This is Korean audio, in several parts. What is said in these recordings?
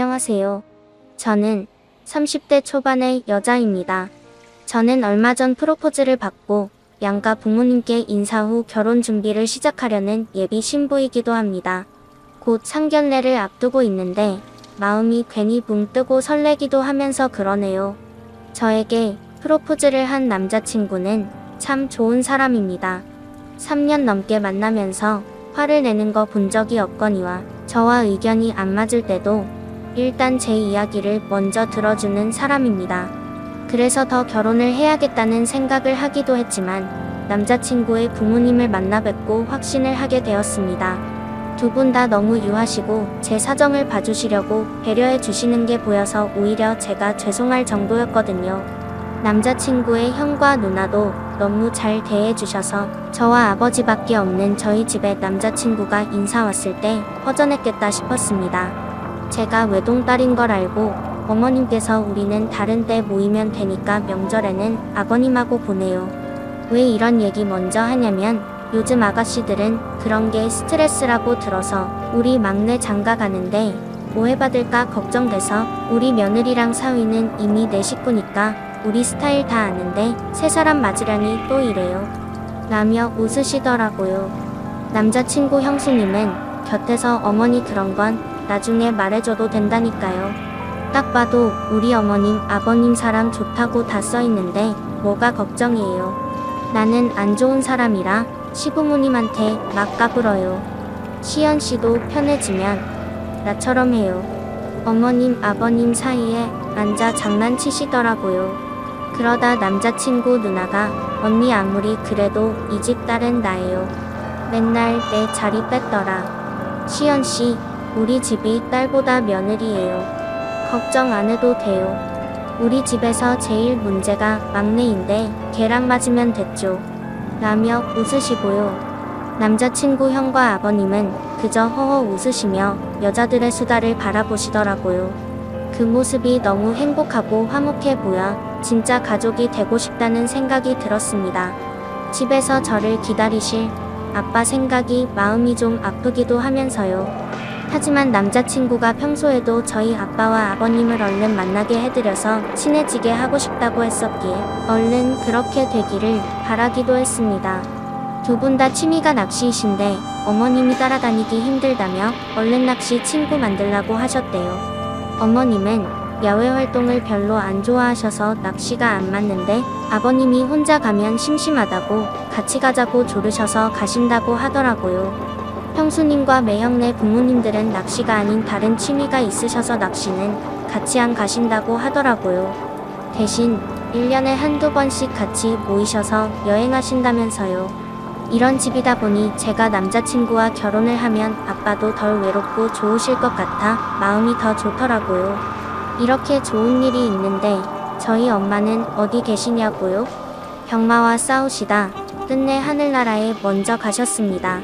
안녕하세요. 저는 30대 초반의 여자입니다. 저는 얼마 전 프로포즈를 받고 양가 부모님께 인사 후 결혼 준비를 시작하려는 예비 신부이기도 합니다. 곧 상견례를 앞두고 있는데 마음이 괜히 붕 뜨고 설레기도 하면서 그러네요. 저에게 프로포즈를 한 남자친구는 참 좋은 사람입니다. 3년 넘게 만나면서 화를 내는 거 본 적이 없거니와 저와 의견이 안 맞을 때도 일단 제 이야기를 먼저 들어주는 사람입니다. 그래서 더 결혼을 해야겠다는 생각을 하기도 했지만 남자친구의 부모님을 만나 뵙고 확신을 하게 되었습니다. 두 분 다 너무 유하시고 제 사정을 봐주시려고 배려해 주시는 게 보여서 오히려 제가 죄송할 정도였거든요. 남자친구의 형과 누나도 너무 잘 대해주셔서 저와 아버지밖에 없는 저희 집에 남자친구가 인사 왔을 때 허전했겠다 싶었습니다. 제가 외동딸인 걸 알고 어머님께서 우리는 다른 때 모이면 되니까 명절에는 아버님하고 보내요. 왜 이런 얘기 먼저 하냐면 요즘 아가씨들은 그런 게 스트레스라고 들어서 우리 막내 장가 가는데 오해받을까 걱정돼서 우리 며느리랑 사위는 이미 내 식구니까 우리 스타일 다 아는데 세 사람 맞으려니 또 이래요. 라며 웃으시더라고요. 남자친구 형수님은 곁에서 어머니 그런 건 나중에 말해줘도 된다니까요. 딱 봐도 우리 어머님 아버님 사람 좋다고 다 써있는데 뭐가 걱정이에요. 나는 안 좋은 사람이라 시부모님한테 막 까불어요. 시연씨도 편해지면 나처럼 해요. 어머님 아버님 사이에 앉아 장난치시더라고요. 그러다 남자친구 누나가 언니 아무리 그래도 이 집 딸은 나예요. 맨날 내 자리 뺐더라. 시연씨 우리 집이 딸보다 며느리예요. 걱정 안 해도 돼요. 우리 집에서 제일 문제가 막내인데 걔랑 맞으면 됐죠. 라며 웃으시고요. 남자친구 형과 아버님은 그저 허허 웃으시며 여자들의 수다를 바라보시더라고요. 그 모습이 너무 행복하고 화목해 보여 진짜 가족이 되고 싶다는 생각이 들었습니다. 집에서 저를 기다리실 아빠 생각이 마음이 좀 아프기도 하면서요. 하지만 남자친구가 평소에도 저희 아빠와 아버님을 얼른 만나게 해드려서 친해지게 하고 싶다고 했었기에 얼른 그렇게 되기를 바라기도 했습니다. 두 분 다 취미가 낚시이신데 어머님이 따라다니기 힘들다며 얼른 낚시 친구 만들라고 하셨대요. 어머님은 야외 활동을 별로 안 좋아하셔서 낚시가 안 맞는데 아버님이 혼자 가면 심심하다고 같이 가자고 조르셔서 가신다고 하더라고요. 형수님과 매형네 부모님들은 낚시가 아닌 다른 취미가 있으셔서 낚시는 같이 안 가신다고 하더라고요. 대신 1년에 한두 번씩 같이 모이셔서 여행하신다면서요. 이런 집이다 보니 제가 남자친구와 결혼을 하면 아빠도 덜 외롭고 좋으실 것 같아 마음이 더 좋더라고요. 이렇게 좋은 일이 있는데 저희 엄마는 어디 계시냐고요? 병마와 싸우시다 끝내 하늘나라에 먼저 가셨습니다.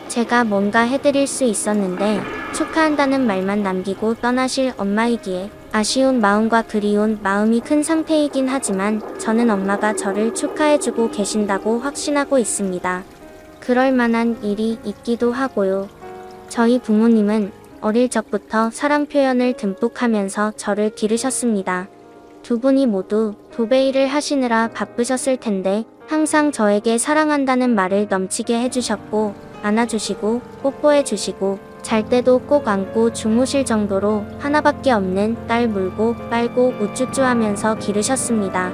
제가 뭔가 해드릴 수 있었는데 축하한다는 말만 남기고 떠나실 엄마이기에 아쉬운 마음과 그리운 마음이 큰 상태이긴 하지만 저는 엄마가 저를 축하해주고 계신다고 확신하고 있습니다. 그럴 만한 일이 있기도 하고요. 저희 부모님은 어릴 적부터 사랑 표현을 듬뿍 하면서 저를 기르셨습니다. 두 분이 모두 도배 일을 하시느라 바쁘셨을 텐데 항상 저에게 사랑한다는 말을 넘치게 해주셨고 안아주시고 뽀뽀해주시고 잘 때도 꼭 안고 주무실 정도로 하나밖에 없는 딸 물고 빨고 우쭈쭈 하면서 기르셨습니다.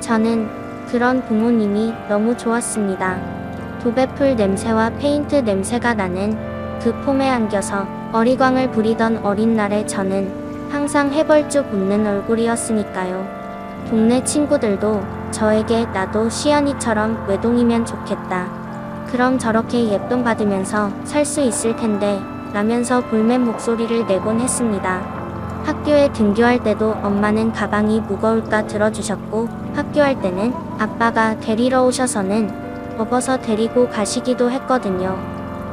저는 그런 부모님이 너무 좋았습니다. 도배풀 냄새와 페인트 냄새가 나는 그 폼에 안겨서 어리광을 부리던 어린 날에 저는 항상 해벌쭉 웃는 얼굴이었으니까요. 동네 친구들도 저에게 나도 시연이처럼 외동이면 좋겠다. 그럼 저렇게 예쁨 받으면서 살 수 있을 텐데 라면서 볼멘 목소리를 내곤 했습니다. 학교에 등교할 때도 엄마는 가방이 무거울까 들어주셨고 학교할 때는 아빠가 데리러 오셔서는 업어서 데리고 가시기도 했거든요.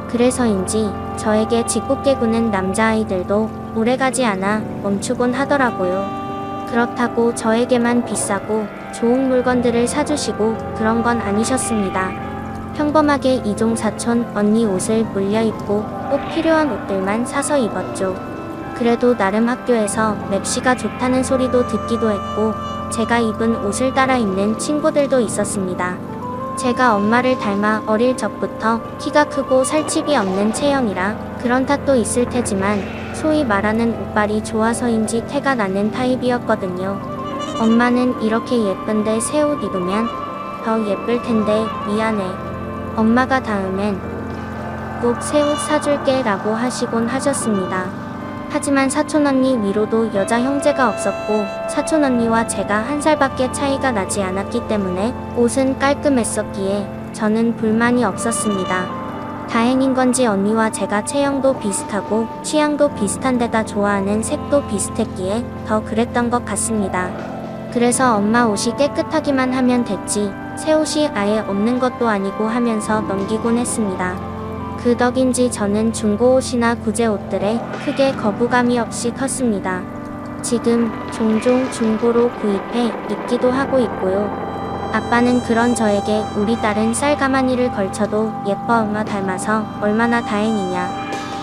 그래서인지 저에게 짓궂게 구는 남자아이들도 오래가지 않아 멈추곤 하더라고요. 그렇다고 저에게만 비싸고 좋은 물건들을 사주시고 그런 건 아니셨습니다. 평범하게 이종 사촌 언니 옷을 물려 입고 꼭 필요한 옷들만 사서 입었죠. 그래도 나름 학교에서 맵시가 좋다는 소리도 듣기도 했고 제가 입은 옷을 따라 입는 친구들도 있었습니다. 제가 엄마를 닮아 어릴 적부터 키가 크고 살집이 없는 체형이라 그런 탓도 있을 테지만 소위 말하는 옷발이 좋아서인지 태가 나는 타입이었거든요. 엄마는 이렇게 예쁜데 새 옷 입으면 더 예쁠 텐데 미안해. 엄마가 다음엔 꼭 새 옷 사줄게 라고 하시곤 하셨습니다. 하지만 사촌언니 위로도 여자 형제가 없었고 사촌언니와 제가 한 살밖에 차이가 나지 않았기 때문에 옷은 깔끔했었기에 저는 불만이 없었습니다. 다행인 건지 언니와 제가 체형도 비슷하고 취향도 비슷한 데다 좋아하는 색도 비슷했기에 더 그랬던 것 같습니다. 그래서 엄마 옷이 깨끗하기만 하면 됐지 새 옷이 아예 없는 것도 아니고 하면서 넘기곤 했습니다. 그 덕인지 저는 중고 옷이나 구제 옷들에 크게 거부감이 없이 컸습니다. 지금 종종 중고로 구입해 입기도 하고 있고요. 아빠는 그런 저에게 우리 딸은 쌀가마니를 걸쳐도 예뻐 엄마 닮아서 얼마나 다행이냐.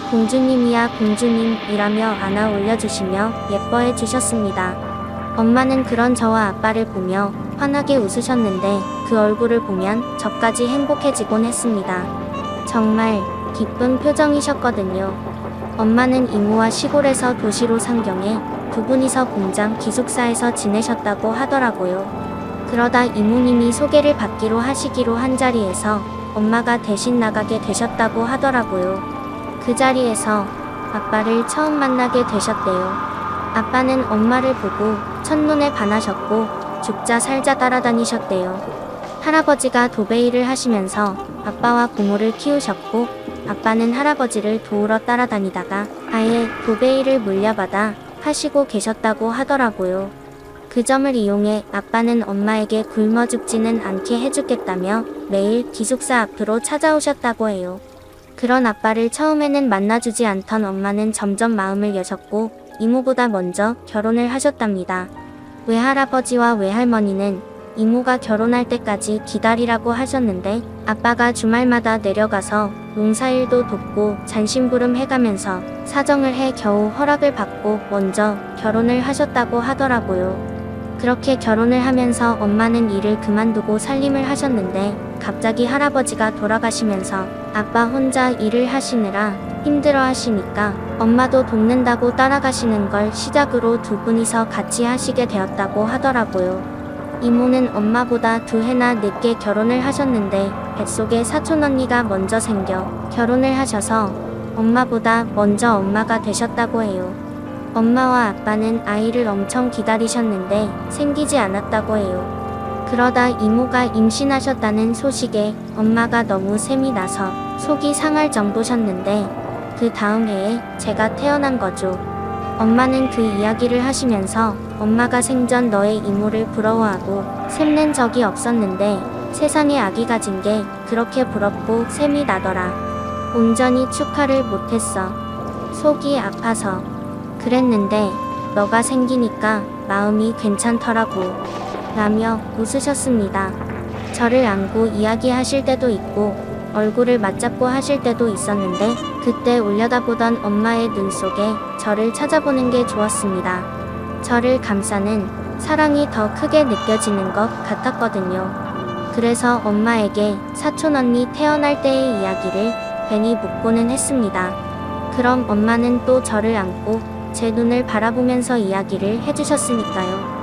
공주님이야 공주님이라며 안아 올려주시며 예뻐해 주셨습니다. 엄마는 그런 저와 아빠를 보며 환하게 웃으셨는데 그 얼굴을 보면 저까지 행복해지곤 했습니다. 정말 기쁜 표정이셨거든요. 엄마는 이모와 시골에서 도시로 상경해 두 분이서 공장 기숙사에서 지내셨다고 하더라고요. 그러다 이모님이 소개를 받기로 하시기로 한 자리에서 엄마가 대신 나가게 되셨다고 하더라고요. 그 자리에서 아빠를 처음 만나게 되셨대요. 아빠는 엄마를 보고 첫눈에 반하셨고 죽자 살자 따라다니셨대요. 할아버지가 도배일을 하시면서 아빠와 고모를 키우셨고 아빠는 할아버지를 도우러 따라다니다가 아예 도배일을 물려받아 하시고 계셨다고 하더라고요. 그 점을 이용해 아빠는 엄마에게 굶어 죽지는 않게 해주겠다며 매일 기숙사 앞으로 찾아오셨다고 해요. 그런 아빠를 처음에는 만나주지 않던 엄마는 점점 마음을 여셨고 이모보다 먼저 결혼을 하셨답니다. 외할아버지와 외할머니는 이모가 결혼할 때까지 기다리라고 하셨는데 아빠가 주말마다 내려가서 농사일도 돕고 잔심부름 해가면서 사정을 해 겨우 허락을 받고 먼저 결혼을 하셨다고 하더라고요. 그렇게 결혼을 하면서 엄마는 일을 그만두고 살림을 하셨는데 갑자기 할아버지가 돌아가시면서 아빠 혼자 일을 하시느라 힘들어 하시니까 엄마도 돕는다고 따라가시는 걸 시작으로 두 분이서 같이 하시게 되었다고 하더라고요. 이모는 엄마보다 2해나 늦게 결혼을 하셨는데 뱃속에 사촌언니가 먼저 생겨 결혼을 하셔서 엄마보다 먼저 엄마가 되셨다고 해요. 엄마와 아빠는 아이를 엄청 기다리셨는데 생기지 않았다고 해요. 그러다 이모가 임신하셨다는 소식에 엄마가 너무 셈이 나서 속이 상할 정도셨는데 그 다음 해에 제가 태어난 거죠. 엄마는 그 이야기를 하시면서 엄마가 생전 너의 이모를 부러워하고 샘낸 적이 없었는데 세상에 아기 가진 게 그렇게 부럽고 샘이 나더라. 온전히 축하를 못했어. 속이 아파서. 그랬는데 너가 생기니까 마음이 괜찮더라고. 라며 웃으셨습니다. 저를 안고 이야기하실 때도 있고 얼굴을 맞잡고 하실 때도 있었는데 그때 올려다보던 엄마의 눈 속에 저를 찾아보는 게 좋았습니다. 저를 감싸는 사랑이 더 크게 느껴지는 것 같았거든요. 그래서 엄마에게 사촌언니 태어날 때의 이야기를 괜히 묻고는 했습니다. 그럼 엄마는 또 저를 안고 제 눈을 바라보면서 이야기를 해주셨으니까요.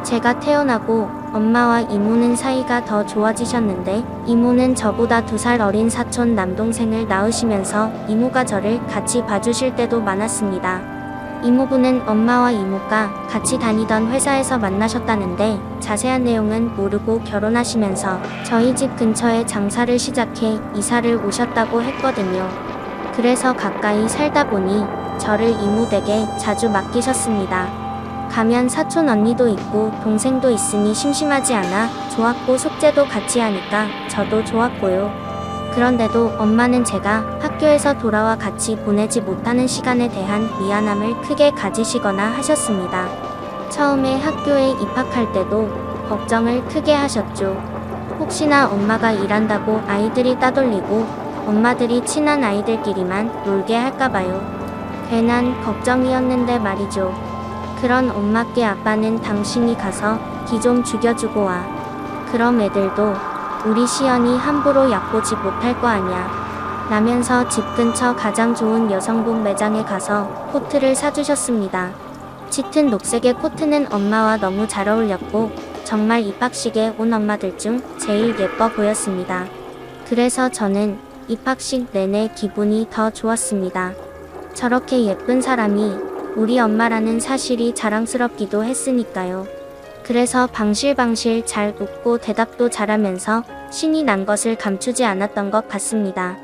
제가 태어나고 엄마와 이모는 사이가 더 좋아지셨는데 이모는 저보다 2살 어린 사촌 남동생을 낳으시면서 이모가 저를 같이 봐주실 때도 많았습니다. 이모부는 엄마와 이모가 같이 다니던 회사에서 만나셨다는데 자세한 내용은 모르고 결혼하시면서 저희 집 근처에 장사를 시작해 이사를 오셨다고 했거든요. 그래서 가까이 살다 보니 저를 이모 댁에 자주 맡기셨습니다. 가면 사촌 언니도 있고 동생도 있으니 심심하지 않아 좋았고 숙제도 같이 하니까 저도 좋았고요. 그런데도 엄마는 제가 학교에서 돌아와 같이 보내지 못하는 시간에 대한 미안함을 크게 가지시거나 하셨습니다. 처음에 학교에 입학할 때도 걱정을 크게 하셨죠. 혹시나 엄마가 일한다고 아이들이 따돌리고 엄마들이 친한 아이들끼리만 놀게 할까봐요. 괜한 걱정이었는데 말이죠. 그런 엄마께 아빠는 당신이 가서 기 좀 죽여주고 와. 그럼 애들도 우리 시연이 함부로 얕보지 못할 거 아냐. 라면서 집 근처 가장 좋은 여성복 매장에 가서 코트를 사주셨습니다. 짙은 녹색의 코트는 엄마와 너무 잘 어울렸고 정말 입학식에 온 엄마들 중 제일 예뻐 보였습니다. 그래서 저는 입학식 내내 기분이 더 좋았습니다. 저렇게 예쁜 사람이 우리 엄마라는 사실이 자랑스럽기도 했으니까요. 그래서 방실방실 잘 웃고 대답도 잘하면서 신이 난 것을 감추지 않았던 것 같습니다.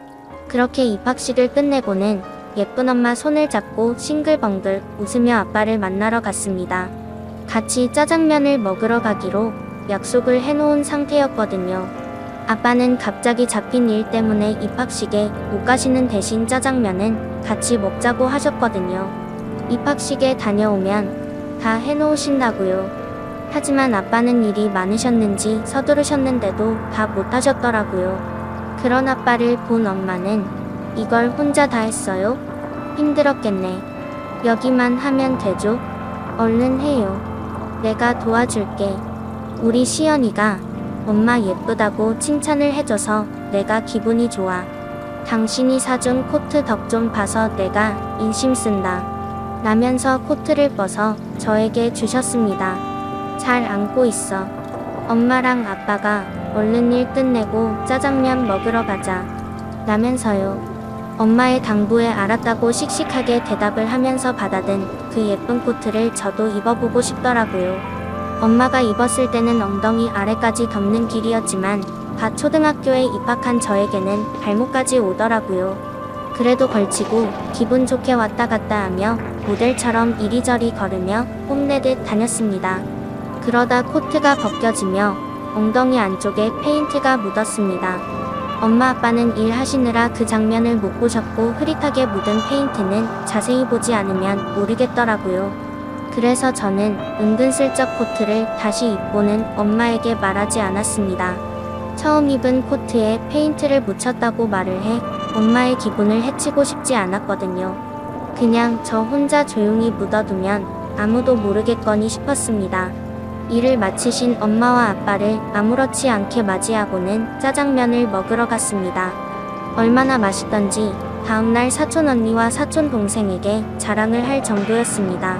그렇게 입학식을 끝내고는 예쁜 엄마 손을 잡고 싱글벙글 웃으며 아빠를 만나러 갔습니다. 같이 짜장면을 먹으러 가기로 약속을 해놓은 상태였거든요. 아빠는 갑자기 잡힌 일 때문에 입학식에 못 가시는 대신 짜장면은 같이 먹자고 하셨거든요. 입학식에 다녀오면 다 해놓으신다고요. 하지만 아빠는 일이 많으셨는지 서두르셨는데도 다 못하셨더라고요. 그런 아빠를 본 엄마는 이걸 혼자 다 했어요? 힘들었겠네. 여기만 하면 되죠? 얼른 해요. 내가 도와줄게. 우리 시연이가 엄마 예쁘다고 칭찬을 해줘서 내가 기분이 좋아. 당신이 사준 코트 덕 좀 봐서 내가 인심 쓴다. 라면서 코트를 벗어 저에게 주셨습니다. 잘 안고 있어. 엄마랑 아빠가 얼른 일 끝내고 짜장면 먹으러 가자. 라면서요. 엄마의 당부에 알았다고 씩씩하게 대답을 하면서 받아든 그 예쁜 코트를 저도 입어보고 싶더라고요. 엄마가 입었을 때는 엉덩이 아래까지 덮는 길이었지만 갓 초등학교에 입학한 저에게는 발목까지 오더라고요. 그래도 걸치고 기분 좋게 왔다 갔다 하며 모델처럼 이리저리 걸으며 뽐내듯 다녔습니다. 그러다 코트가 벗겨지며 엉덩이 안쪽에 페인트가 묻었습니다. 엄마 아빠는 일하시느라 그 장면을 못 보셨고 흐릿하게 묻은 페인트는 자세히 보지 않으면 모르겠더라고요. 그래서 저는 은근슬쩍 코트를 다시 입고는 엄마에게 말하지 않았습니다. 처음 입은 코트에 페인트를 묻혔다고 말을 해 엄마의 기분을 해치고 싶지 않았거든요. 그냥 저 혼자 조용히 묻어두면 아무도 모르겠거니 싶었습니다. 일을 마치신 엄마와 아빠를 아무렇지 않게 맞이하고는 짜장면을 먹으러 갔습니다. 얼마나 맛있던지 다음날 사촌 언니와 사촌 동생에게 자랑을 할 정도였습니다.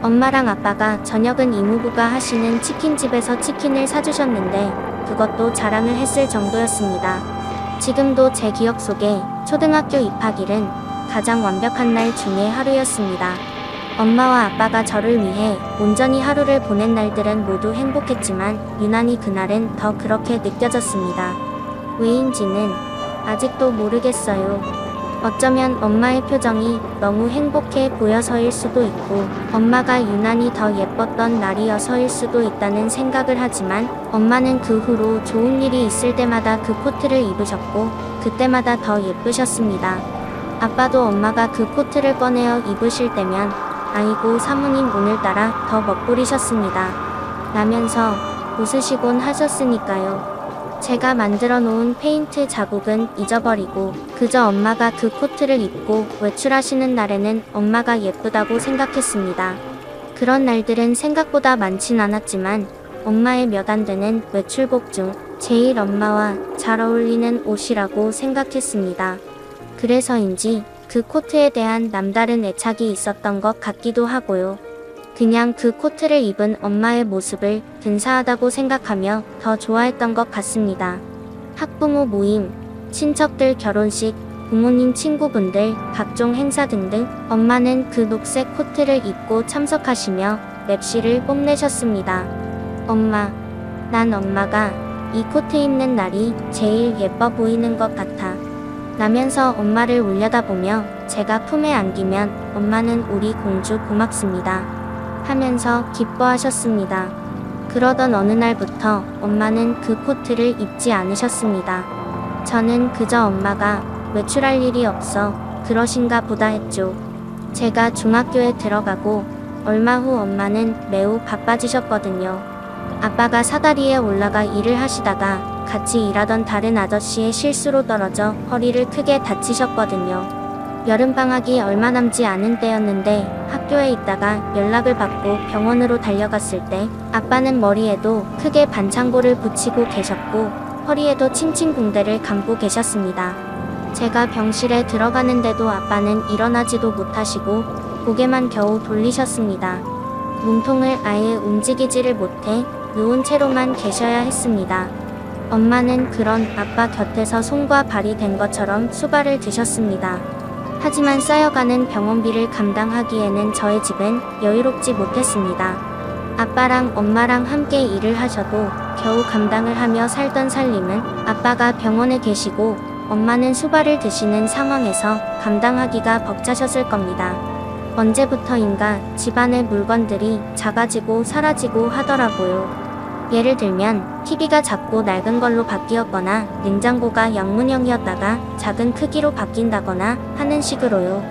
엄마랑 아빠가 저녁은 이모부가 하시는 치킨집에서 치킨을 사주셨는데 그것도 자랑을 했을 정도였습니다. 지금도 제 기억 속에 초등학교 입학일은 가장 완벽한 날 중에 하루였습니다. 엄마와 아빠가 저를 위해 온전히 하루를 보낸 날들은 모두 행복했지만 유난히 그날은 더 그렇게 느껴졌습니다. 왜인지는 아직도 모르겠어요. 어쩌면 엄마의 표정이 너무 행복해 보여서일 수도 있고 엄마가 유난히 더 예뻤던 날이어서일 수도 있다는 생각을 하지만 엄마는 그 후로 좋은 일이 있을 때마다 그 코트를 입으셨고 그때마다 더 예쁘셨습니다. 아빠도 엄마가 그 코트를 꺼내어 입으실 때면 아이고 사모님 오늘따라 더 멋부리셨습니다. 라면서 웃으시곤 하셨으니까요. 제가 만들어 놓은 페인트 자국은 잊어버리고 그저 엄마가 그 코트를 입고 외출하시는 날에는 엄마가 예쁘다고 생각했습니다. 그런 날들은 생각보다 많진 않았지만 엄마의 몇 안 되는 외출복 중 제일 엄마와 잘 어울리는 옷이라고 생각했습니다. 그래서인지 그 코트에 대한 남다른 애착이 있었던 것 같기도 하고요. 그냥 그 코트를 입은 엄마의 모습을 근사하다고 생각하며 더 좋아했던 것 같습니다. 학부모 모임, 친척들 결혼식, 부모님 친구분들, 각종 행사 등등 엄마는 그 녹색 코트를 입고 참석하시며 맵시를 뽐내셨습니다. 엄마, 난 엄마가 이 코트 입는 날이 제일 예뻐 보이는 것 같아. 라면서 엄마를 올려다보며 제가 품에 안기면 엄마는 우리 공주 고맙습니다. 하면서 기뻐하셨습니다. 그러던 어느 날부터 엄마는 그 코트를 입지 않으셨습니다. 저는 그저 엄마가 외출할 일이 없어 그러신가 보다 했죠. 제가 중학교에 들어가고 얼마 후 엄마는 매우 바빠지셨거든요. 아빠가 사다리에 올라가 일을 하시다가 같이 일하던 다른 아저씨의 실수로 떨어져 허리를 크게 다치셨거든요. 여름방학이 얼마 남지 않은 때였는데 학교에 있다가 연락을 받고 병원으로 달려갔을 때 아빠는 머리에도 크게 반창고를 붙이고 계셨고 허리에도 칭칭 붕대를 감고 계셨습니다. 제가 병실에 들어가는데도 아빠는 일어나지도 못하시고 고개만 겨우 돌리셨습니다. 몸통을 아예 움직이지를 못해 누운 채로만 계셔야 했습니다. 엄마는 그런 아빠 곁에서 손과 발이 된 것처럼 수발을 드셨습니다. 하지만 쌓여가는 병원비를 감당하기에는 저의 집은 여유롭지 못했습니다. 아빠랑 엄마랑 함께 일을 하셔도 겨우 감당을 하며 살던 살림은 아빠가 병원에 계시고 엄마는 수발을 드시는 상황에서 감당하기가 벅차셨을 겁니다. 언제부터인가 집안의 물건들이 작아지고 사라지고 하더라고요. 예를 들면 TV가 작고 낡은 걸로 바뀌었거나 냉장고가 양문형이었다가 작은 크기로 바뀐다거나 하는 식으로요.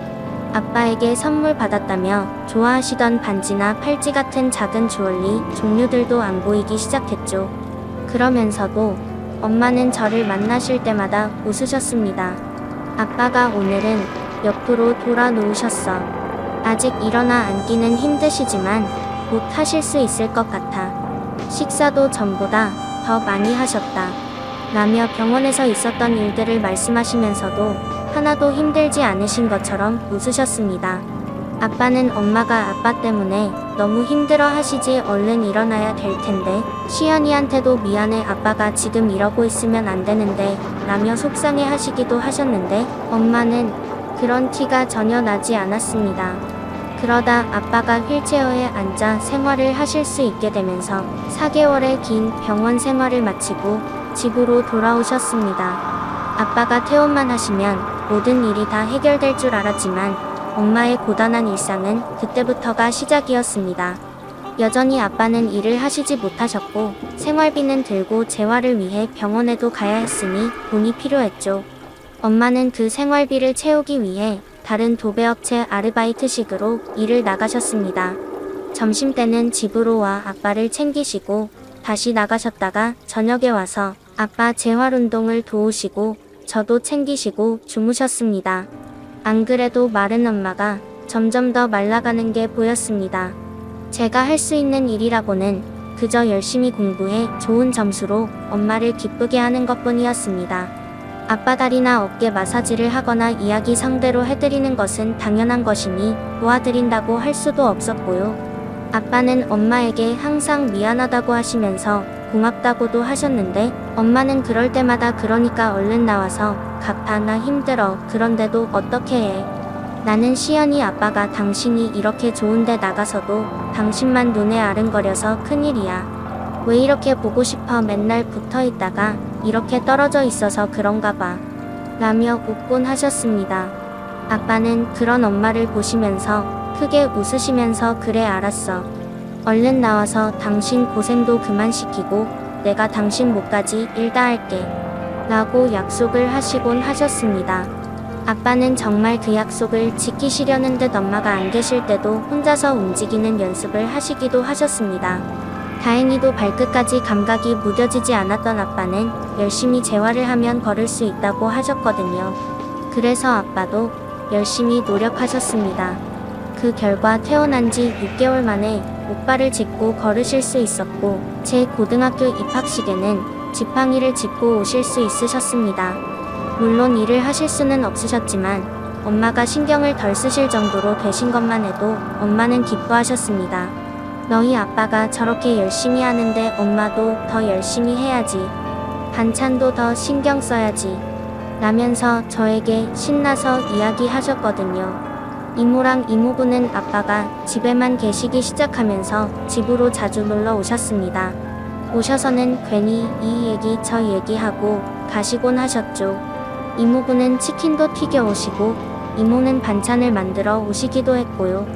아빠에게 선물 받았다며 좋아하시던 반지나 팔찌 같은 작은 주얼리 종류들도 안 보이기 시작했죠. 그러면서도 엄마는 저를 만나실 때마다 웃으셨습니다. 아빠가 오늘은 옆으로 돌아 누우셨어. 아직 일어나 앉기는 힘드시지만 곧 하실 수 있을 것 같아. 식사도 전보다 더 많이 하셨다. 라며 병원에서 있었던 일들을 말씀하시면서도 하나도 힘들지 않으신 것처럼 웃으셨습니다. 아빠는 엄마가 아빠 때문에 너무 힘들어 하시지 얼른 일어나야 될 텐데 시연이한테도 미안해 아빠가 지금 이러고 있으면 안 되는데 라며 속상해 하시기도 하셨는데 엄마는 그런 티가 전혀 나지 않았습니다. 그러다 아빠가 휠체어에 앉아 생활을 하실 수 있게 되면서 4개월의 긴 병원 생활을 마치고 집으로 돌아오셨습니다. 아빠가 퇴원만 하시면 모든 일이 다 해결될 줄 알았지만 엄마의 고단한 일상은 그때부터가 시작이었습니다. 여전히 아빠는 일을 하시지 못하셨고 생활비는 들고 재활을 위해 병원에도 가야 했으니 돈이 필요했죠. 엄마는 그 생활비를 채우기 위해 다른 도배업체 아르바이트식으로 일을 나가셨습니다. 점심때는 집으로 와 아빠를 챙기시고 다시 나가셨다가 저녁에 와서 아빠 재활운동을 도우시고 저도 챙기시고 주무셨습니다. 안 그래도 마른 엄마가 점점 더 말라가는 게 보였습니다. 제가 할 수 있는 일이라고는 그저 열심히 공부해 좋은 점수로 엄마를 기쁘게 하는 것뿐이었습니다. 아빠 다리나 어깨 마사지를 하거나 이야기 상대로 해드리는 것은 당연한 것이니 도와드린다고 할 수도 없었고요. 아빠는 엄마에게 항상 미안하다고 하시면서 고맙다고도 하셨는데 엄마는 그럴 때마다 그러니까 얼른 나와서 각파 나 힘들어 그런데도 어떻게 해. 나는 시연이 아빠가 당신이 이렇게 좋은데 나가서도 당신만 눈에 아른거려서 큰일이야. 왜 이렇게 보고 싶어 맨날 붙어있다가 이렇게 떨어져 있어서 그런가 봐. 라며 웃곤 하셨습니다. 아빠는 그런 엄마를 보시면서 크게 웃으시면서 그래 알았어. 얼른 나와서 당신 고생도 그만 시키고 내가 당신 목까지 일 다 할게. 라고 약속을 하시곤 하셨습니다. 아빠는 정말 그 약속을 지키시려는 듯 엄마가 안 계실 때도 혼자서 움직이는 연습을 하시기도 하셨습니다. 다행히도 발끝까지 감각이 무뎌지지 않았던 아빠는 열심히 재활을 하면 걸을 수 있다고 하셨거든요. 그래서 아빠도 열심히 노력하셨습니다. 그 결과 퇴원한 지 6개월 만에 목발을 짚고 걸으실 수 있었고 제 고등학교 입학식에는 지팡이를 짚고 오실 수 있으셨습니다. 물론 일을 하실 수는 없으셨지만 엄마가 신경을 덜 쓰실 정도로 되신 것만 해도 엄마는 기뻐하셨습니다. 너희 아빠가 저렇게 열심히 하는데 엄마도 더 열심히 해야지. 반찬도 더 신경 써야지. 라면서 저에게 신나서 이야기하셨거든요. 이모랑 이모부는 아빠가 집에만 계시기 시작하면서 집으로 자주 놀러 오셨습니다. 오셔서는 괜히 이 얘기 저 얘기하고 가시곤 하셨죠. 이모부는 치킨도 튀겨 오시고 이모는 반찬을 만들어 오시기도 했고요.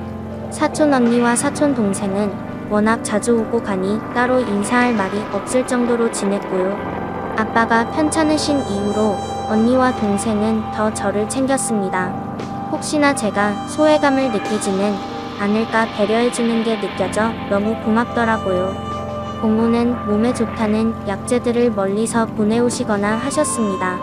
사촌 언니와 사촌 동생은 워낙 자주 오고 가니 따로 인사할 말이 없을 정도로 지냈고요. 아빠가 편찮으신 이후로 언니와 동생은 더 저를 챙겼습니다. 혹시나 제가 소외감을 느끼지는 않을까 배려해주는 게 느껴져 너무 고맙더라고요. 고모는 몸에 좋다는 약재들을 멀리서 보내오시거나 하셨습니다.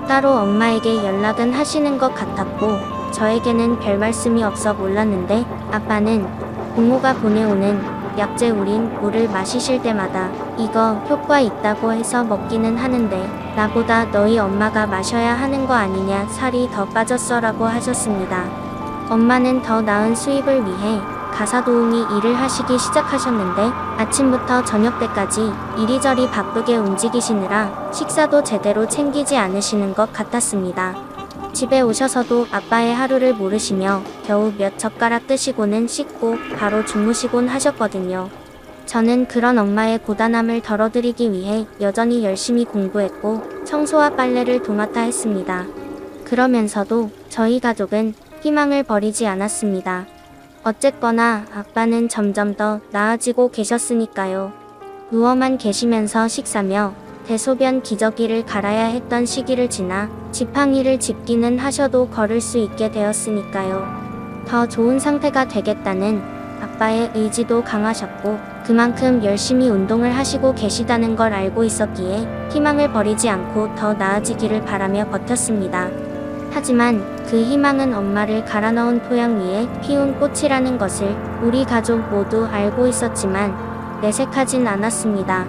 따로 엄마에게 연락은 하시는 것 같았고 저에게는 별 말씀이 없어 몰랐는데 아빠는 부모가 보내오는 약재 우린 물을 마시실 때마다 이거 효과 있다고 해서 먹기는 하는데 나보다 너희 엄마가 마셔야 하는 거 아니냐, 살이 더 빠졌어 라고 하셨습니다. 엄마는 더 나은 수입을 위해 가사도우미 일을 하시기 시작하셨는데 아침부터 저녁 때까지 이리저리 바쁘게 움직이시느라 식사도 제대로 챙기지 않으시는 것 같았습니다. 집에 오셔서도 아빠의 하루를 모르시며 겨우 몇 젓가락 드시고는 씻고 바로 주무시곤 하셨거든요. 저는 그런 엄마의 고단함을 덜어드리기 위해 여전히 열심히 공부했고 청소와 빨래를 도맡아 했습니다. 그러면서도 저희 가족은 희망을 버리지 않았습니다. 어쨌거나 아빠는 점점 더 나아지고 계셨으니까요. 누워만 계시면서 식사며 대소변 기저귀를 갈아야 했던 시기를 지나 지팡이를 짚기는 하셔도 걸을 수 있게 되었으니까요. 더 좋은 상태가 되겠다는 아빠의 의지도 강하셨고 그만큼 열심히 운동을 하시고 계시다는 걸 알고 있었기에 희망을 버리지 않고 더 나아지기를 바라며 버텼습니다. 하지만 그 희망은 엄마를 갈아 넣은 토양 위에 피운 꽃이라는 것을 우리 가족 모두 알고 있었지만 내색하진 않았습니다.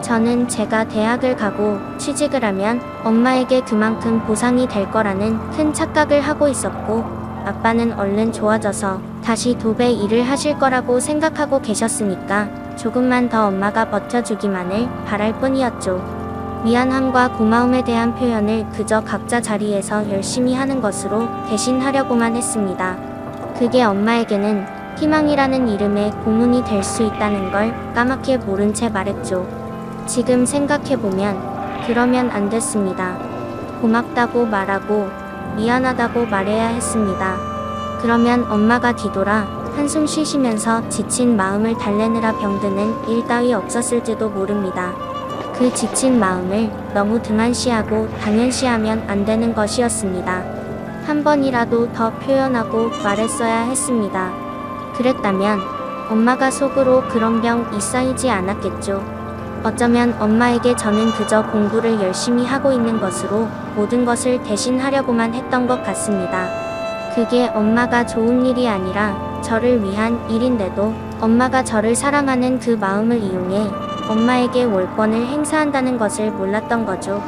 저는 제가 대학을 가고 취직을 하면 엄마에게 그만큼 보상이 될 거라는 큰 착각을 하고 있었고 아빠는 얼른 좋아져서 다시 도배 일을 하실 거라고 생각하고 계셨으니까 조금만 더 엄마가 버텨주기만을 바랄 뿐이었죠. 미안함과 고마움에 대한 표현을 그저 각자 자리에서 열심히 하는 것으로 대신하려고만 했습니다. 그게 엄마에게는 희망이라는 이름의 고문이 될 수 있다는 걸 까맣게 모른 채 말했죠. 지금 생각해보면 그러면 안 됐습니다. 고맙다고 말하고 미안하다고 말해야 했습니다. 그러면 엄마가 뒤돌아 한숨 쉬시면서 지친 마음을 달래느라 병드는 일 따위 없었을지도 모릅니다. 그 지친 마음을 너무 등한시하고 당연시하면 안 되는 것이었습니다. 한 번이라도 더 표현하고 말했어야 했습니다. 그랬다면 엄마가 속으로 그런 병이 쌓이지 않았겠죠. 어쩌면 엄마에게 저는 그저 공부를 열심히 하고 있는 것으로 모든 것을 대신하려고만 했던 것 같습니다. 그게 엄마가 좋은 일이 아니라 저를 위한 일인데도 엄마가 저를 사랑하는 그 마음을 이용해 엄마에게 월권을 행사한다는 것을 몰랐던 거죠.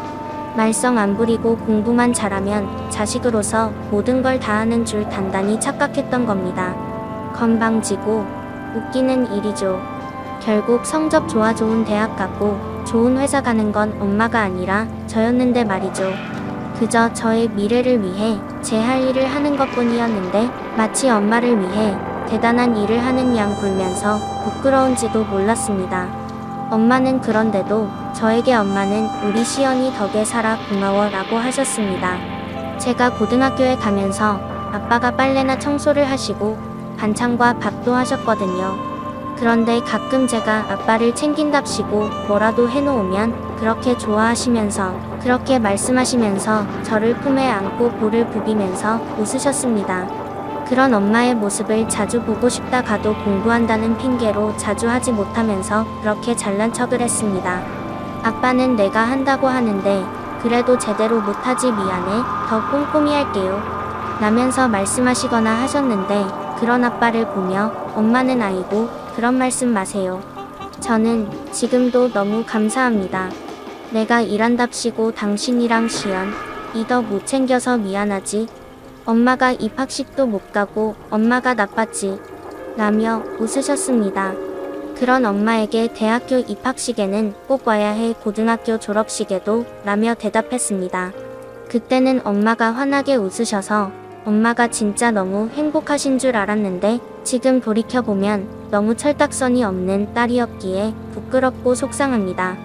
말썽 안 부리고 공부만 잘하면 자식으로서 모든 걸 다 하는 줄 단단히 착각했던 겁니다. 건방지고 웃기는 일이죠. 결국 성적 좋은 대학 가고 좋은 회사 가는 건 엄마가 아니라 저였는데 말이죠. 그저 저의 미래를 위해 제 할 일을 하는 것뿐이었는데 마치 엄마를 위해 대단한 일을 하는 양 굴면서 부끄러운지도 몰랐습니다. 엄마는 그런데도 저에게 엄마는 우리 시연이 덕에 살아 고마워 라고 하셨습니다. 제가 고등학교에 가면서 아빠가 빨래나 청소를 하시고 반찬과 밥도 하셨거든요. 그런데 가끔 제가 아빠를 챙긴답시고 뭐라도 해놓으면 그렇게 좋아하시면서 그렇게 말씀하시면서 저를 품에 안고 볼을 부비면서 웃으셨습니다. 그런 엄마의 모습을 자주 보고 싶다 가도 공부한다는 핑계로 자주 하지 못하면서 그렇게 잘난 척을 했습니다. 아빠는 내가 한다고 하는데 그래도 제대로 못하지 미안해, 더 꼼꼼히 할게요 라면서 말씀하시거나 하셨는데 그런 아빠를 보며 엄마는 아이고 그런 말씀 마세요. 저는 지금도 너무 감사합니다. 내가 일한답시고 당신이랑 시연 이더 못 챙겨서 미안하지. 엄마가 입학식도 못 가고 엄마가 나빴지 라며 웃으셨습니다. 그런 엄마에게 대학교 입학식에는 꼭 와야 해, 고등학교 졸업식에도 라며 대답했습니다. 그때는 엄마가 환하게 웃으셔서 엄마가 진짜 너무 행복하신 줄 알았는데 지금 돌이켜보면 너무 철딱선이 없는 딸이었기에 부끄럽고 속상합니다.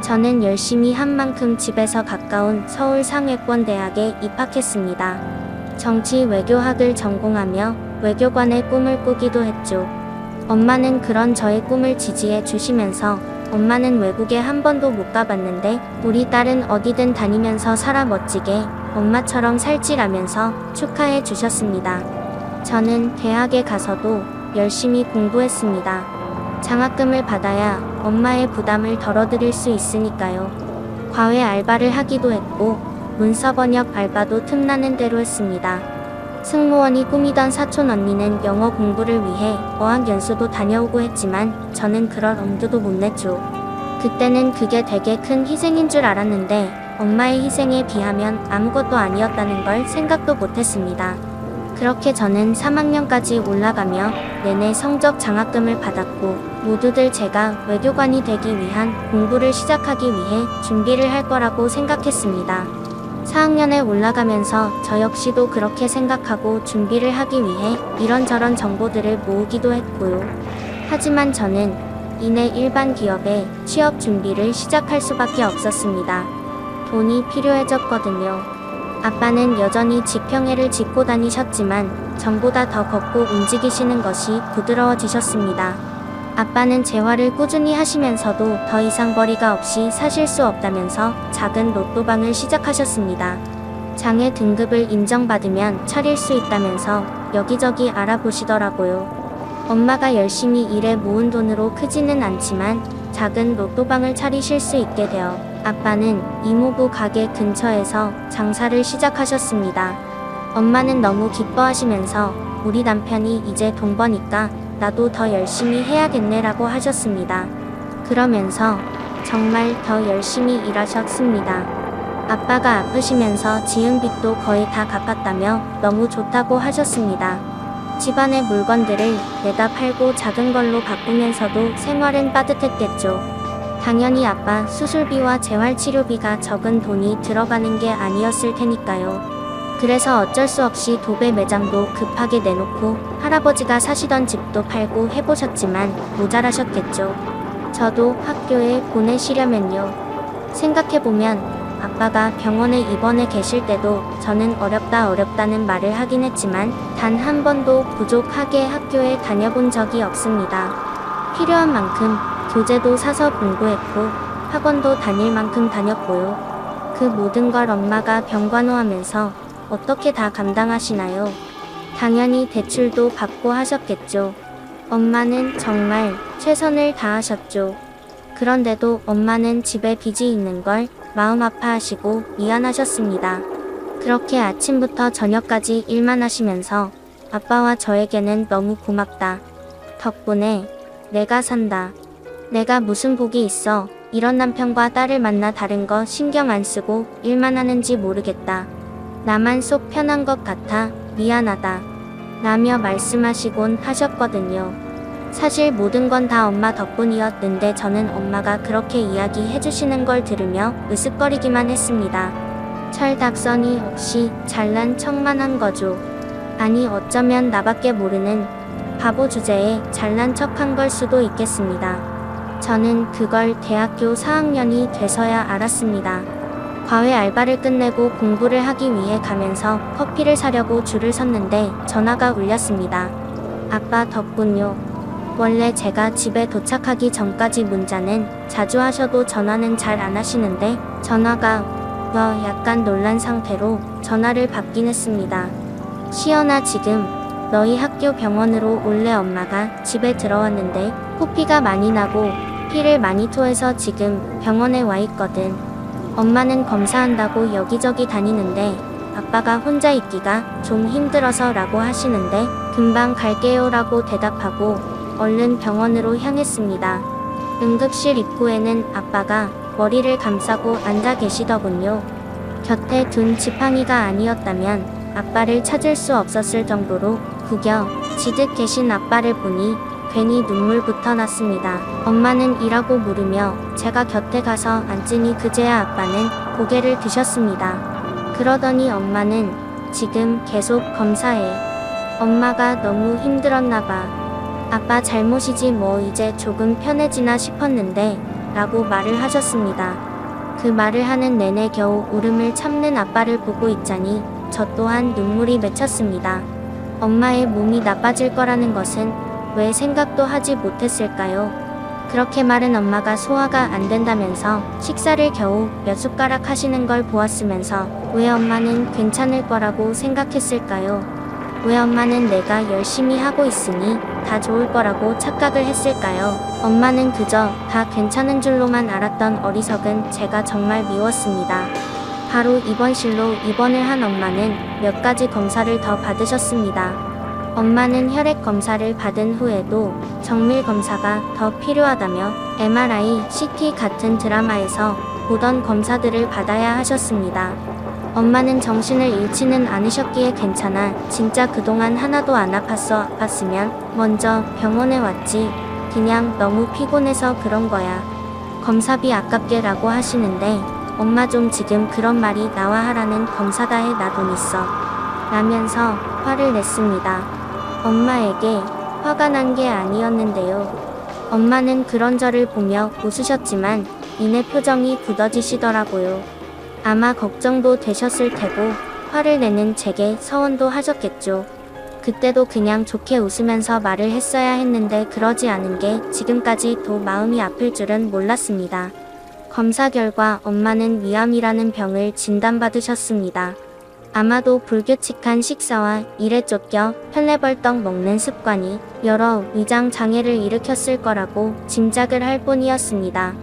저는 열심히 한 만큼 집에서 가까운 서울 상회권대학에 입학했습니다. 정치 외교학을 전공하며 외교관의 꿈을 꾸기도 했죠. 엄마는 그런 저의 꿈을 지지해 주시면서 엄마는 외국에 한 번도 못 가봤는데 우리 딸은 어디든 다니면서 살아 멋지게 엄마처럼 살지라면서 축하해 주셨습니다. 저는 대학에 가서도 열심히 공부했습니다. 장학금을 받아야 엄마의 부담을 덜어드릴 수 있으니까요. 과외 알바를 하기도 했고 문서 번역 알바도 틈나는 대로 했습니다. 승무원이 꿈이던 사촌 언니는 영어 공부를 위해 어학연수도 다녀오고 했지만 저는 그럴 엄두도 못 냈죠. 그때는 그게 되게 큰 희생인 줄 알았는데 엄마의 희생에 비하면 아무것도 아니었다는 걸 생각도 못했습니다. 그렇게 저는 3학년까지 올라가며 내내 성적 장학금을 받았고 모두들 제가 외교관이 되기 위한 공부를 시작하기 위해 준비를 할 거라고 생각했습니다. 4학년에 올라가면서 저 역시도 그렇게 생각하고 준비를 하기 위해 이런저런 정보들을 모으기도 했고요. 하지만 저는 이내 일반 기업에 취업 준비를 시작할 수밖에 없었습니다. 돈이 필요해졌거든요. 아빠는 여전히 직평해를 짚고 다니셨지만 전보다 더 걷고 움직이시는 것이 부드러워지셨습니다. 아빠는 재활을 꾸준히 하시면서도 더 이상 벌이가 없이 사실 수 없다면서 작은 로또방을 시작하셨습니다. 장애 등급을 인정받으면 차릴 수 있다면서 여기저기 알아보시더라고요. 엄마가 열심히 일해 모은 돈으로 크지는 않지만 작은 로또방을 차리실 수 있게 되어 아빠는 이모부 가게 근처에서 장사를 시작하셨습니다. 엄마는 너무 기뻐하시면서 우리 남편이 이제 돈 버니까 나도 더 열심히 해야겠네라고 하셨습니다. 그러면서 정말 더 열심히 일하셨습니다. 아빠가 아프시면서 지은 빚도 거의 다 갚았다며 너무 좋다고 하셨습니다. 집안의 물건들을 내다 팔고 작은 걸로 바꾸면서도 생활은 빠듯했겠죠. 당연히 아빠 수술비와 재활치료비가 적은 돈이 들어가는 게 아니었을 테니까요. 그래서 어쩔 수 없이 도배 매장도 급하게 내놓고 할아버지가 사시던 집도 팔고 해보셨지만 모자라셨겠죠. 저도 학교에 보내시려면요. 생각해보면 아빠가 병원에 입원해 계실 때도 저는 어렵다는 말을 하긴 했지만 단 한 번도 부족하게 학교에 다녀본 적이 없습니다. 필요한 만큼 교재도 사서 공부했고 학원도 다닐 만큼 다녔고요. 그 모든 걸 엄마가 병간호하면서 어떻게 다 감당하시나요? 당연히 대출도 받고 하셨겠죠. 엄마는 정말 최선을 다하셨죠. 그런데도 엄마는 집에 빚이 있는 걸 마음 아파하시고 미안하셨습니다. 그렇게 아침부터 저녁까지 일만 하시면서 아빠와 저에게는 너무 고맙다. 덕분에 내가 산다. 내가 무슨 복이 있어. 이런 남편과 딸을 만나 다른 거 신경 안 쓰고 일만 하는지 모르겠다. 나만 속 편한 것 같아 미안하다. 라며 말씀하시곤 하셨거든요. 사실 모든 건 다 엄마 덕분이었는데 저는 엄마가 그렇게 이야기해 주시는 걸 들으며 으쓱거리기만 했습니다. 철닭선이 혹시 잘난 척만 한 거죠. 아니 어쩌면 나밖에 모르는 바보 주제에 잘난 척한 걸 수도 있겠습니다. 저는 그걸 대학교 4학년이 돼서야 알았습니다. 과외 알바를 끝내고 공부를 하기 위해 가면서 커피를 사려고 줄을 섰는데 전화가 울렸습니다. 아빠 덕분요. 원래 제가 집에 도착하기 전까지 문자는 자주 하셔도 전화는 잘 안 하시는데 전화가 약간 놀란 상태로 전화를 받긴 했습니다. 시연아 지금 너희 학교 병원으로 올래. 엄마가 집에 들어왔는데 코피가 많이 나고 피를 많이 토해서 지금 병원에 와 있거든. 엄마는 검사한다고 여기저기 다니는데 아빠가 혼자 있기가 좀 힘들어서 라고 하시는데 금방 갈게요 라고 대답하고 얼른 병원으로 향했습니다. 응급실 입구에는 아빠가 머리를 감싸고 앉아 계시더군요. 곁에 둔 지팡이가 아니었다면 아빠를 찾을 수 없었을 정도로 구겨 지듯 계신 아빠를 보니 괜히 눈물부터 났습니다. 엄마는 이라고 물으며 제가 곁에 가서 앉으니 그제야 아빠는 고개를 드셨습니다. 그러더니 엄마는 지금 계속 검사해. 엄마가 너무 힘들었나 봐. 아빠 잘못이지 뭐 이제 조금 편해지나 싶었는데 라고 말을 하셨습니다. 그 말을 하는 내내 겨우 울음을 참는 아빠를 보고 있자니 저 또한 눈물이 맺혔습니다. 엄마의 몸이 나빠질 거라는 것은 왜 생각도 하지 못했을까요? 그렇게 마른 엄마가 소화가 안 된다면서 식사를 겨우 몇 숟가락 하시는 걸 보았으면서 왜 엄마는 괜찮을 거라고 생각했을까요? 왜 엄마는 내가 열심히 하고 있으니 다 좋을 거라고 착각을 했을까요? 엄마는 그저 다 괜찮은 줄로만 알았던 어리석은 제가 정말 미웠습니다. 바로 입원실로 입원을 한 엄마는 몇 가지 검사를 더 받으셨습니다. 엄마는 혈액 검사를 받은 후에도 정밀 검사가 더 필요하다며 MRI, CT 같은 드라마에서 보던 검사들을 받아야 하셨습니다. 엄마는 정신을 잃지는 않으셨기에 괜찮아. 진짜 그동안 하나도 안 아팠으면 먼저 병원에 왔지. 그냥 너무 피곤해서 그런 거야. 검사비 아깝게 라고 하시는데 엄마 좀 지금 그런 말이 나와 하라는 검사다 해 나 돈 있어. 라면서 화를 냈습니다. 엄마에게 화가 난 게 아니었는데요. 엄마는 그런 저를 보며 웃으셨지만 이내 표정이 굳어지시더라고요. 아마 걱정도 되셨을 테고 화를 내는 제게 서운도 하셨겠죠. 그때도 그냥 좋게 웃으면서 말을 했어야 했는데 그러지 않은 게 지금까지도 마음이 아플 줄은 몰랐습니다. 검사 결과 엄마는 위암이라는 병을 진단받으셨습니다. 아마도 불규칙한 식사와 일에 쫓겨 편레벌떡 먹는 습관이 여러 위장 장애를 일으켰을 거라고 짐작을 할 뿐이었습니다.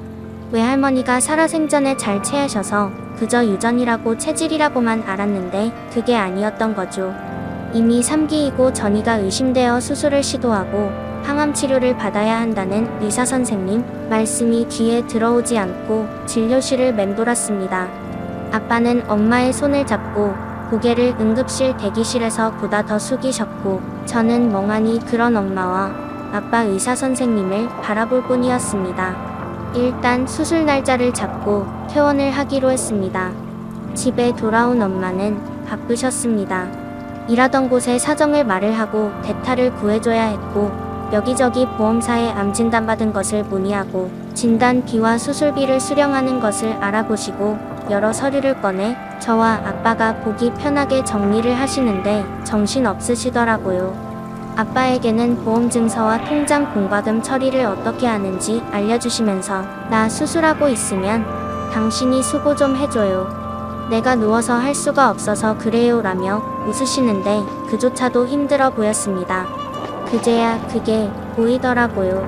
외할머니가 살아생전에 잘 체하셔서 그저 유전이라고 체질이라고만 알았는데 그게 아니었던 거죠. 이미 3기이고 전이가 의심되어 수술을 시도하고 항암 치료를 받아야 한다는 의사 선생님 말씀이 귀에 들어오지 않고 진료실을 맴돌았습니다. 아빠는 엄마의 손을 잡고 고개를 응급실 대기실에서 보다 더 숙이셨고 저는 멍하니 그런 엄마와 아빠 의사 선생님을 바라볼 뿐이었습니다. 일단 수술 날짜를 잡고 퇴원을 하기로 했습니다. 집에 돌아온 엄마는 바쁘셨습니다. 일하던 곳에 사정을 말을 하고 대타를 구해줘야 했고 여기저기 보험사에 암 진단받은 것을 문의하고 진단비와 수술비를 수령하는 것을 알아보시고 여러 서류를 꺼내 저와 아빠가 보기 편하게 정리를 하시는데 정신 없으시더라고요. 아빠에게는 보험증서와 통장 공과금 처리를 어떻게 하는지 알려주시면서 나 수술하고 있으면 당신이 수고 좀 해줘요. 내가 누워서 할 수가 없어서 그래요 라며 웃으시는데 그조차도 힘들어 보였습니다. 그제야 그게 보이더라고요.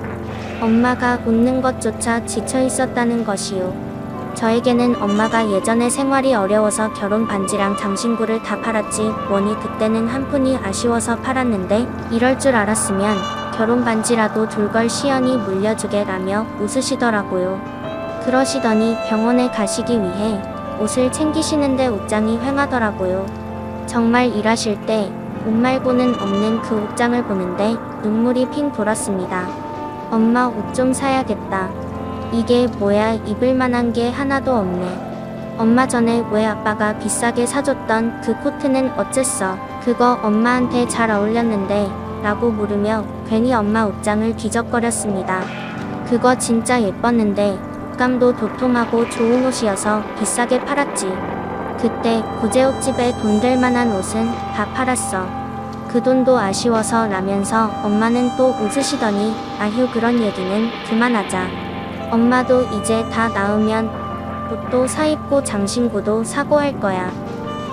엄마가 웃는 것조차 지쳐 있었다는 것이요. 저에게는 엄마가 예전에 생활이 어려워서 결혼 반지랑 장신구를 다 팔았지 뭐니 그때는 한 푼이 아쉬워서 팔았는데 이럴 줄 알았으면 결혼 반지라도 둘 걸 시연히 물려주게 라며 웃으시더라고요. 그러시더니 병원에 가시기 위해 옷을 챙기시는데 옷장이 휑하더라고요. 정말 일하실 때 옷 말고는 없는 그 옷장을 보는데 눈물이 핑 돌았습니다. 엄마 옷 좀 사야겠다. 이게 뭐야 입을 만한 게 하나도 없네. 엄마 전에 왜 아빠가 비싸게 사줬던 그 코트는 어쨌어? 그거 엄마한테 잘 어울렸는데 라고 물으며 괜히 엄마 옷장을 뒤적거렸습니다. 그거 진짜 예뻤는데 옷감도 도톰하고 좋은 옷이어서 비싸게 팔았지. 그때 구제옷집에 돈 될 만한 옷은 다 팔았어. 그 돈도 아쉬워서 라면서 엄마는 또 웃으시더니 아휴 그런 얘기는 그만하자. 엄마도 이제 다 나으면 옷도 사입고 장신구도 사고 할 거야.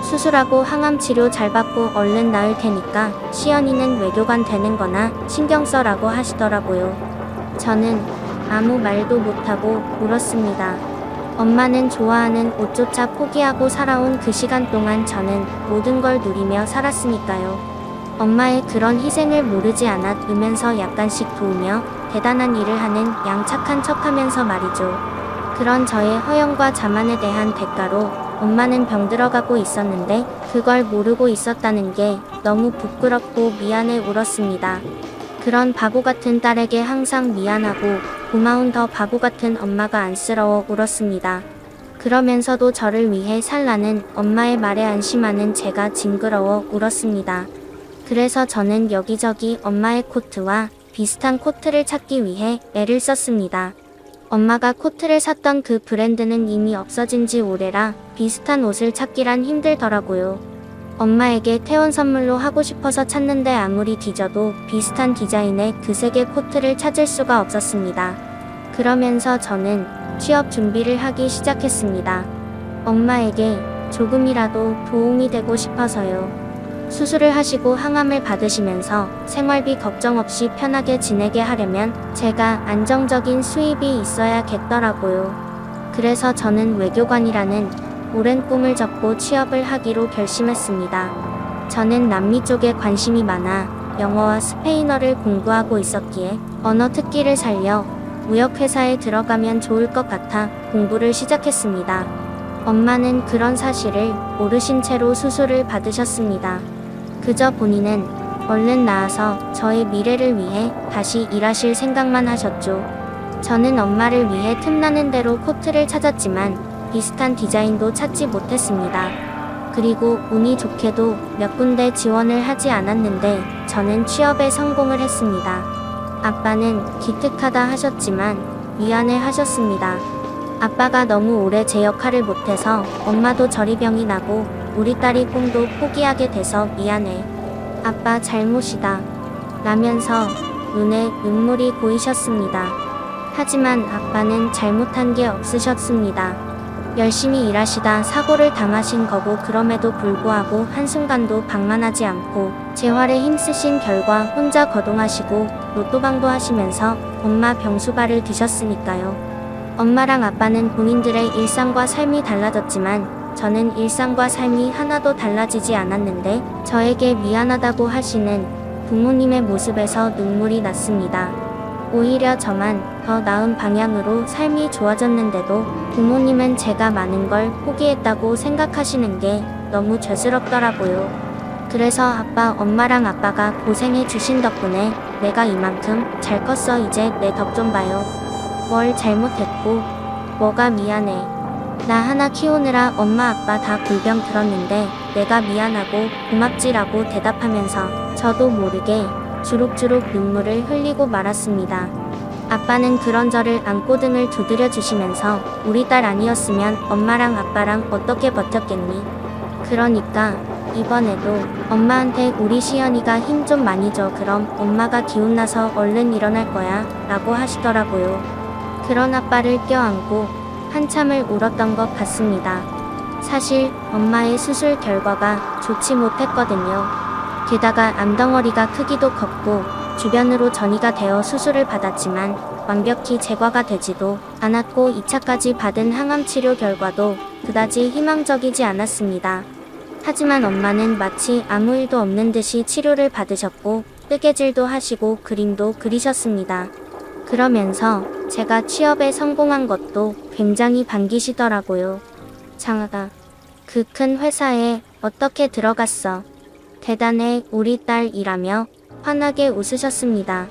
수술하고 항암 치료 잘 받고 얼른 나을 테니까 시연이는 외교관 되는 거나 신경 써라고 하시더라고요. 저는 아무 말도 못하고 울었습니다. 엄마는 좋아하는 옷조차 포기하고 살아온 그 시간 동안 저는 모든 걸 누리며 살았으니까요. 엄마의 그런 희생을 모르지 않았으면서 약간씩 도우며 대단한 일을 하는 양 착한 척하면서 말이죠. 그런 저의 허영과 자만에 대한 대가로 엄마는 병들어가고 있었는데 그걸 모르고 있었다는 게 너무 부끄럽고 미안해 울었습니다. 그런 바보 같은 딸에게 항상 미안하고 고마운 더 바보 같은 엄마가 안쓰러워 울었습니다. 그러면서도 저를 위해 살라는 엄마의 말에 안심하는 제가 징그러워 울었습니다. 그래서 저는 여기저기 엄마의 코트와 비슷한 코트를 찾기 위해 애를 썼습니다. 엄마가 코트를 샀던 그 브랜드는 이미 없어진 지 오래라 비슷한 옷을 찾기란 힘들더라고요. 엄마에게 퇴원 선물로 하고 싶어서 찾는데 아무리 뒤져도 비슷한 디자인의 그 세 개 코트를 찾을 수가 없었습니다. 그러면서 저는 취업 준비를 하기 시작했습니다. 엄마에게 조금이라도 도움이 되고 싶어서요. 수술을 하시고 항암을 받으시면서 생활비 걱정 없이 편하게 지내게 하려면 제가 안정적인 수입이 있어야겠더라고요. 그래서 저는 외교관이라는 오랜 꿈을 접고 취업을 하기로 결심했습니다. 저는 남미 쪽에 관심이 많아 영어와 스페인어를 공부하고 있었기에 언어 특기를 살려 무역회사에 들어가면 좋을 것 같아 공부를 시작했습니다. 엄마는 그런 사실을 모르신 채로 수술을 받으셨습니다. 그저 본인은 얼른 나아서 저의 미래를 위해 다시 일하실 생각만 하셨죠. 저는 엄마를 위해 틈나는 대로 코트를 찾았지만 비슷한 디자인도 찾지 못했습니다. 그리고 운이 좋게도 몇 군데 지원을 하지 않았는데 저는 취업에 성공을 했습니다. 아빠는 기특하다 하셨지만 미안해 하셨습니다. 아빠가 너무 오래 제 역할을 못해서 엄마도 저리 병이 나고 우리 딸이 꿈도 포기하게 돼서 미안해. 아빠 잘못이다. 라면서 눈에 눈물이 고이셨습니다. 하지만 아빠는 잘못한 게 없으셨습니다. 열심히 일하시다 사고를 당하신 거고 그럼에도 불구하고 한순간도 방만하지 않고 재활에 힘쓰신 결과 혼자 거동하시고 로또방도 하시면서 엄마 병수발을 드셨으니까요. 엄마랑 아빠는 본인들의 일상과 삶이 달라졌지만 저는 일상과 삶이 하나도 달라지지 않았는데 저에게 미안하다고 하시는 부모님의 모습에서 눈물이 났습니다. 오히려 저만 더 나은 방향으로 삶이 좋아졌는데도 부모님은 제가 많은 걸 포기했다고 생각하시는 게 너무 죄스럽더라고요. 그래서 아빠, 엄마랑 아빠가 고생해 주신 덕분에 내가 이만큼 잘 컸어. 이제 내 덕 좀 봐요. 뭘 잘못했고 뭐가 미안해. 나 하나 키우느라 엄마 아빠 다 골병 들었는데 내가 미안하고 고맙지라고 대답하면서 저도 모르게 주룩주룩 눈물을 흘리고 말았습니다. 아빠는 그런 저를 안고 등을 두드려 주시면서 우리 딸 아니었으면 엄마랑 아빠랑 어떻게 버텼겠니? 그러니까 이번에도 엄마한테 우리 시연이가 힘 좀 많이 줘. 그럼 엄마가 기운나서 얼른 일어날 거야 라고 하시더라고요. 그런 아빠를 껴안고 한참을 울었던 것 같습니다. 사실 엄마의 수술 결과가 좋지 못했거든요. 게다가 암덩어리가 크기도 컸고 주변으로 전이가 되어 수술을 받았지만 완벽히 제거가 되지도 않았고 2차까지 받은 항암 치료 결과도 그다지 희망적이지 않았습니다. 하지만 엄마는 마치 아무 일도 없는 듯이 치료를 받으셨고 뜨개질도 하시고 그림도 그리셨습니다. 그러면서 제가 취업에 성공한 것도 굉장히 반기시더라고요. 장아가 그 큰 회사에 어떻게 들어갔어? 대단해 우리 딸이라며 환하게 웃으셨습니다.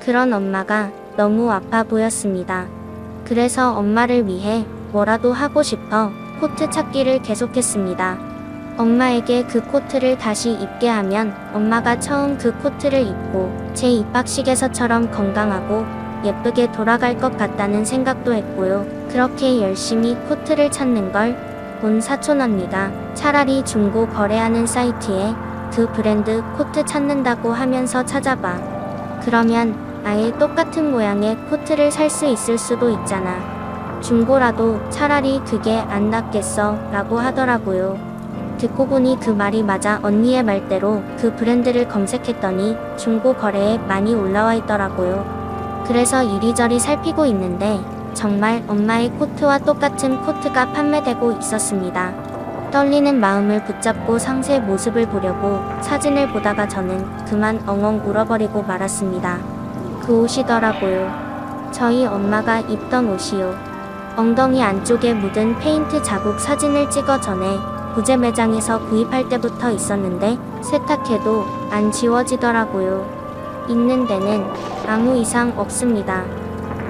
그런 엄마가 너무 아파 보였습니다. 그래서 엄마를 위해 뭐라도 하고 싶어 코트 찾기를 계속했습니다. 엄마에게 그 코트를 다시 입게 하면 엄마가 처음 그 코트를 입고 제 입학식에서처럼 건강하고 예쁘게 돌아갈 것 같다는 생각도 했고요. 그렇게 열심히 코트를 찾는 걸 본 사촌 언니가 차라리 중고 거래하는 사이트에 그 브랜드 코트 찾는다고 하면서 찾아봐. 그러면 아예 똑같은 모양의 코트를 살 수 있을 수도 있잖아. 중고라도 차라리 그게 안 낫겠어 라고 하더라고요. 듣고 보니 그 말이 맞아 언니의 말대로 그 브랜드를 검색했더니 중고 거래에 많이 올라와 있더라고요. 그래서 이리저리 살피고 있는데 정말 엄마의 코트와 똑같은 코트가 판매되고 있었습니다. 떨리는 마음을 붙잡고 상세 모습을 보려고 사진을 보다가 저는 그만 엉엉 울어버리고 말았습니다. 그 옷이더라고요. 저희 엄마가 입던 옷이요. 엉덩이 안쪽에 묻은 페인트 자국 사진을 찍어 전에 부재 매장에서 구입할 때부터 있었는데 세탁해도 안 지워지더라고요. 있는 데는 아무 이상 없습니다.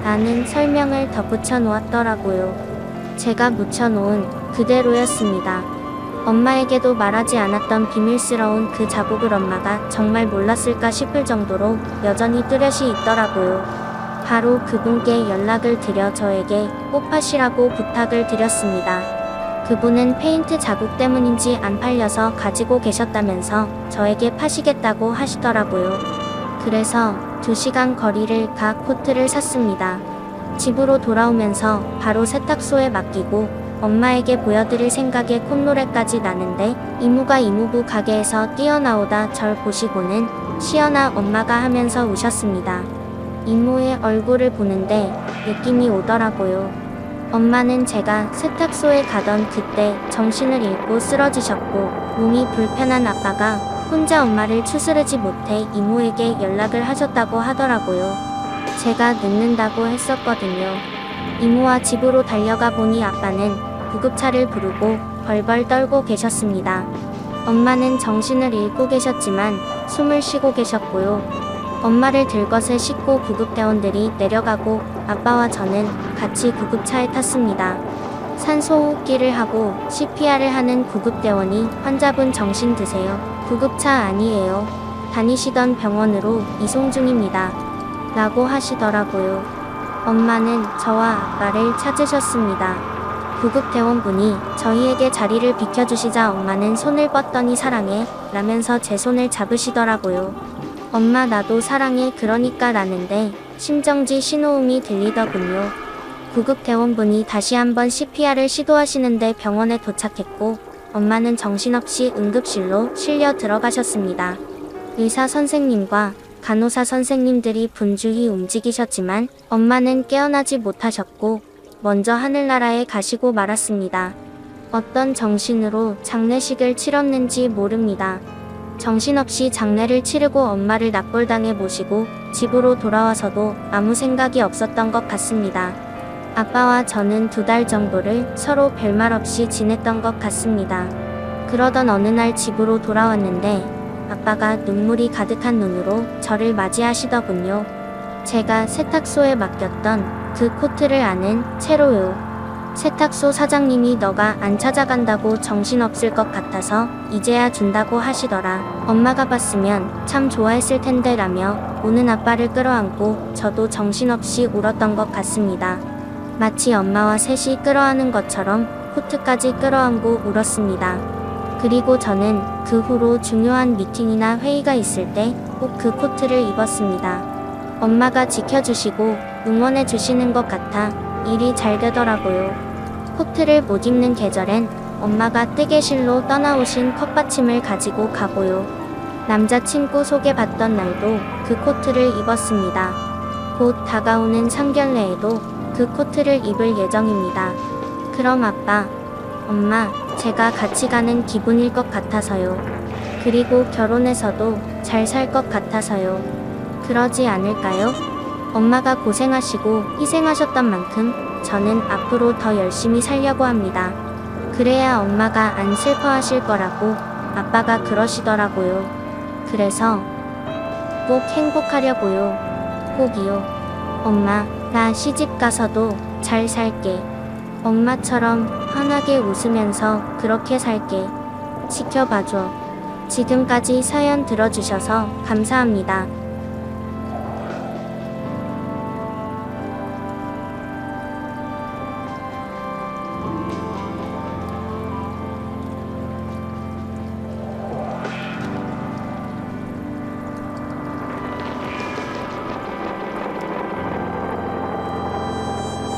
라는 설명을 덧붙여 놓았더라고요. 제가 묻혀놓은 그대로였습니다. 엄마에게도 말하지 않았던 비밀스러운 그 자국을 엄마가 정말 몰랐을까 싶을 정도로 여전히 뚜렷이 있더라고요. 바로 그분께 연락을 드려 저에게 꼭 파시라고 부탁을 드렸습니다. 그분은 페인트 자국 때문인지 안 팔려서 가지고 계셨다면서 저에게 파시겠다고 하시더라고요. 그래서 2시간 거리를 가 코트를 샀습니다. 집으로 돌아오면서 바로 세탁소에 맡기고 엄마에게 보여드릴 생각에 콧노래까지 나는데 이모가 이모부 가게에서 뛰어나오다 절 보시고는 시연아 엄마가 하면서 우셨습니다. 이모의 얼굴을 보는데 느낌이 오더라고요. 엄마는 제가 세탁소에 가던 그때 정신을 잃고 쓰러지셨고, 몸이 불편한 아빠가 혼자 엄마를 추스르지 못해 이모에게 연락을 하셨다고 하더라고요. 제가 늦는다고 했었거든요. 이모와 집으로 달려가 보니 아빠는 구급차를 부르고 벌벌 떨고 계셨습니다. 엄마는 정신을 잃고 계셨지만 숨을 쉬고 계셨고요. 엄마를 들것에 싣고 구급대원들이 내려가고 아빠와 저는 같이 구급차에 탔습니다. 산소호흡기를 하고 CPR을 하는 구급대원이 "환자분 정신 드세요. 구급차 아니에요. 다니시던 병원으로 이송 중입니다. 라고 하시더라고요. 엄마는 저와 아빠를 찾으셨습니다. 구급대원분이 저희에게 자리를 비켜주시자 엄마는 손을 뻗더니 "사랑해" 라면서 제 손을 잡으시더라고요. "엄마 나도 사랑해 그러니까" 라는데 심정지 신호음이 들리더군요. 구급대원분이 다시 한번 CPR을 시도하시는데 병원에 도착했고 엄마는 정신없이 응급실로 실려 들어가셨습니다. 의사 선생님과 간호사 선생님들이 분주히 움직이셨지만 엄마는 깨어나지 못하셨고 먼저 하늘나라에 가시고 말았습니다. 어떤 정신으로 장례식을 치렀는지 모릅니다. 정신없이 장례를 치르고 엄마를 납골당해 모시고 집으로 돌아와서도 아무 생각이 없었던 것 같습니다. 아빠와 저는 2달 정도를 서로 별말 없이 지냈던 것 같습니다. 그러던 어느 날 집으로 돌아왔는데 아빠가 눈물이 가득한 눈으로 저를 맞이하시더군요. 제가 세탁소에 맡겼던 그 코트를 아는 채로요. 세탁소 사장님이 "너가 안 찾아간다고 정신없을 것 같아서 이제야 준다고 하시더라. 엄마가 봤으면 참 좋아했을 텐데" 라며 우는 아빠를 끌어안고 저도 정신없이 울었던 것 같습니다. 마치 엄마와 셋이 끌어안은 것처럼 코트까지 끌어안고 울었습니다. 그리고 저는 그 후로 중요한 미팅이나 회의가 있을 때 꼭 그 코트를 입었습니다. 엄마가 지켜주시고 응원해주시는 것 같아 일이 잘 되더라고요. 코트를 못 입는 계절엔 엄마가 뜨개실로 떠나오신 컵받침을 가지고 가고요. 남자친구 소개받던 날도 그 코트를 입었습니다. 곧 다가오는 상견례에도 그 코트를 입을 예정입니다. 그럼 아빠, 엄마, 제가 같이 가는 기분일 것 같아서요. 그리고 결혼해서도 잘 살 것 같아서요. 그러지 않을까요? 엄마가 고생하시고 희생하셨던 만큼 저는 앞으로 더 열심히 살려고 합니다. 그래야 엄마가 안 슬퍼하실 거라고 아빠가 그러시더라고요. 그래서 꼭 행복하려고요. 꼭이요. 엄마, 나 시집 가서도 잘 살게. 엄마처럼 환하게 웃으면서 그렇게 살게. 지켜봐줘. 지금까지 사연 들어주셔서 감사합니다.